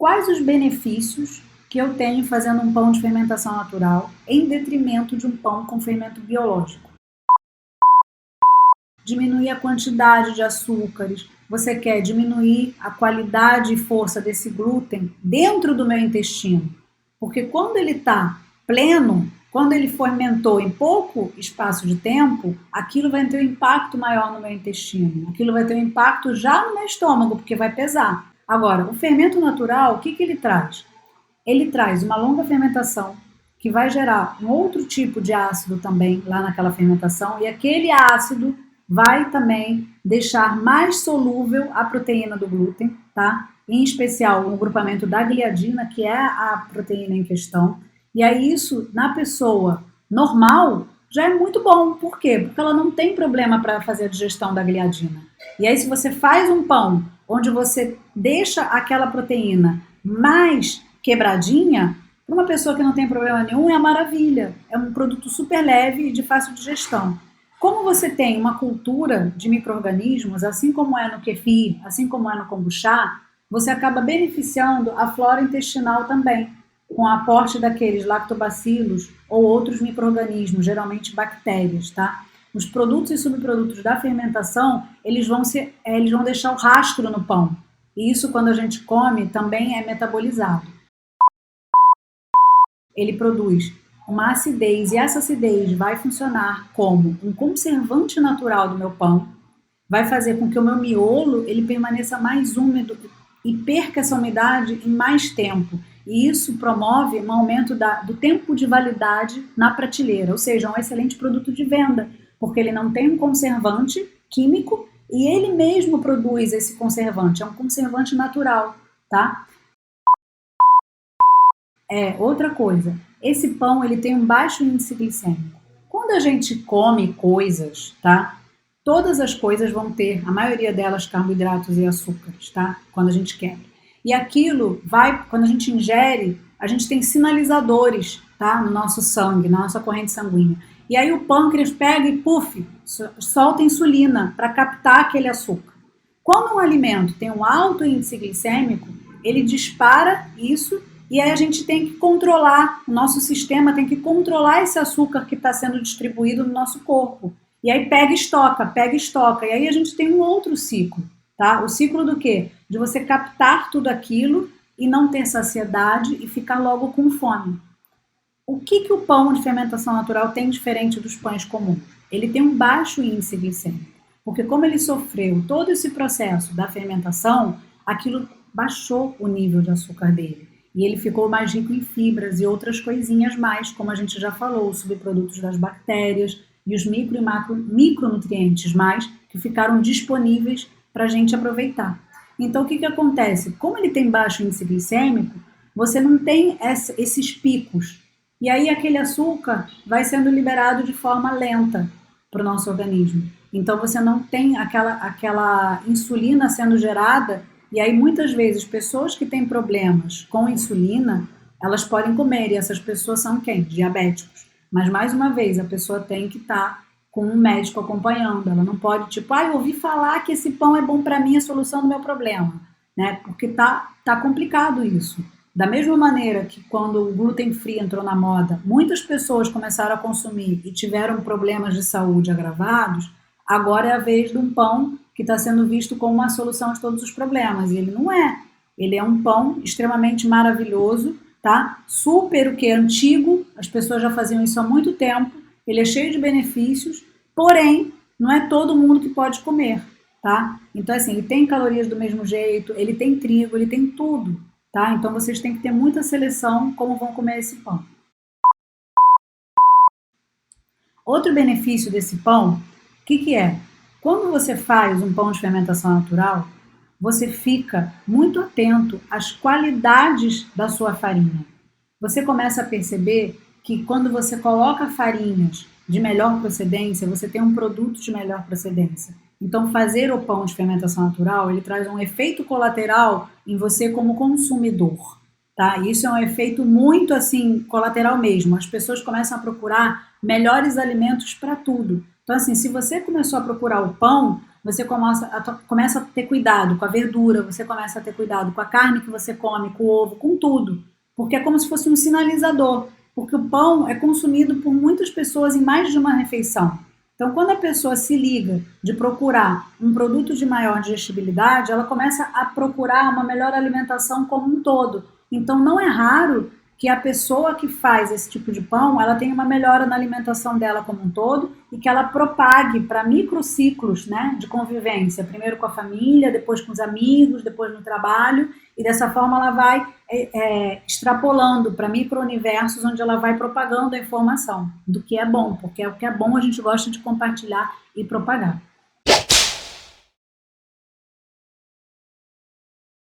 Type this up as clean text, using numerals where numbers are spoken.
Quais os benefícios que eu tenho fazendo um pão de fermentação natural em detrimento de um pão com fermento biológico? Diminuir a quantidade de açúcares, você quer diminuir a qualidade e força desse glúten dentro do meu intestino, porque quando ele está pleno, quando ele fermentou em pouco espaço de tempo, aquilo vai ter um impacto maior no meu intestino, aquilo vai ter um impacto já no meu estômago, porque vai pesar. Agora, o fermento natural, o que ele traz? Ele traz uma longa fermentação, que vai gerar um outro tipo de ácido também lá naquela fermentação, e aquele ácido vai também deixar mais solúvel a proteína do glúten, tá? Em especial o grupamento da gliadina, que é a proteína em questão. E aí isso, na pessoa normal, já é muito bom. Por quê? Porque ela não tem problema para fazer a digestão da gliadina. E aí se você faz um pão onde você deixa aquela proteína mais quebradinha, para uma pessoa que não tem problema nenhum, é uma maravilha. É um produto super leve e de fácil digestão. Como você tem uma cultura de micro-organismos, assim como é no kefir, assim como é no kombucha, você acaba beneficiando a flora intestinal também, com o aporte daqueles lactobacilos ou outros micro-organismos, geralmente bactérias, tá? Os produtos e subprodutos da fermentação, eles vão deixar o rastro no pão. E isso, quando a gente come, também é metabolizado. Ele produz uma acidez, e essa acidez vai funcionar como um conservante natural do meu pão, vai fazer com que o meu miolo ele permaneça mais úmido e perca essa umidade em mais tempo. E isso promove um aumento do tempo de validade na prateleira, ou seja, é um excelente produto de venda, porque ele não tem um conservante químico e ele mesmo produz esse conservante, é um conservante natural, tá? Outra coisa, esse pão ele tem um baixo índice glicêmico. Quando a gente come coisas, tá? Todas as coisas vão ter, a maioria delas, carboidratos e açúcares, tá? Quando a gente quebra. E aquilo vai, quando a gente ingere, a gente tem sinalizadores, tá? No nosso sangue, na nossa corrente sanguínea. E aí o pâncreas pega e, puf, solta insulina para captar aquele açúcar. Quando um alimento tem um alto índice glicêmico, ele dispara isso e aí a gente tem que controlar, o nosso sistema tem que controlar esse açúcar que está sendo distribuído no nosso corpo. E aí pega e estoca. E aí a gente tem um outro ciclo, tá? O ciclo do quê? De você captar tudo aquilo e não ter saciedade e ficar logo com fome. O que o pão de fermentação natural tem diferente dos pães comuns? Ele tem um baixo índice glicêmico, porque como ele sofreu todo esse processo da fermentação, aquilo baixou o nível de açúcar dele. E ele ficou mais rico em fibras e outras coisinhas mais, como a gente já falou, os subprodutos das bactérias e os micro e micronutrientes mais que ficaram disponíveis para a gente aproveitar. Então, o que acontece? Como ele tem baixo índice glicêmico, você não tem esses picos. E aí aquele açúcar vai sendo liberado de forma lenta para o nosso organismo. Então, você não tem aquela insulina sendo gerada. E aí, muitas vezes, pessoas que têm problemas com insulina, elas podem comer, e essas pessoas são quem? Diabéticos. Mas, mais uma vez, a pessoa tem que estar com um médico acompanhando. Ela não pode, tipo, eu ouvi falar que esse pão é bom para mim, é a solução do meu problema. Né? Porque tá complicado isso. Da mesma maneira que quando o glúten free entrou na moda, muitas pessoas começaram a consumir e tiveram problemas de saúde agravados, agora é a vez de um pão que está sendo visto como uma solução de todos os problemas. E ele não é. Ele é um pão extremamente maravilhoso, tá? Super o que é antigo, as pessoas já faziam isso há muito tempo. Ele é cheio de benefícios, porém, não é todo mundo que pode comer, tá? Então, assim, ele tem calorias do mesmo jeito, ele tem trigo, ele tem tudo, tá? Então, vocês têm que ter muita seleção como vão comer esse pão. Outro benefício desse pão, o que é? Quando você faz um pão de fermentação natural, você fica muito atento às qualidades da sua farinha. Você começa a perceber que quando você coloca farinhas de melhor procedência, você tem um produto de melhor procedência. Então, fazer o pão de fermentação natural, ele traz um efeito colateral em você como consumidor. Tá? Isso é um efeito muito assim colateral mesmo. As pessoas começam a procurar melhores alimentos para tudo. Então, assim, se você começou a procurar o pão, você começa a ter cuidado com a verdura, você começa a ter cuidado com a carne que você come, com o ovo, com tudo. Porque é como se fosse um sinalizador. Porque o pão é consumido por muitas pessoas em mais de uma refeição. Então, quando a pessoa se liga de procurar um produto de maior digestibilidade, ela começa a procurar uma melhor alimentação como um todo. Então, não é raro que a pessoa que faz esse tipo de pão, ela tenha uma melhora na alimentação dela como um todo e que ela propague para microciclos, né, de convivência, primeiro com a família, depois com os amigos, depois no trabalho, e dessa forma ela vai extrapolando para micro-universos onde ela vai propagando a informação do que é bom, porque é o que é bom a gente gosta de compartilhar e propagar.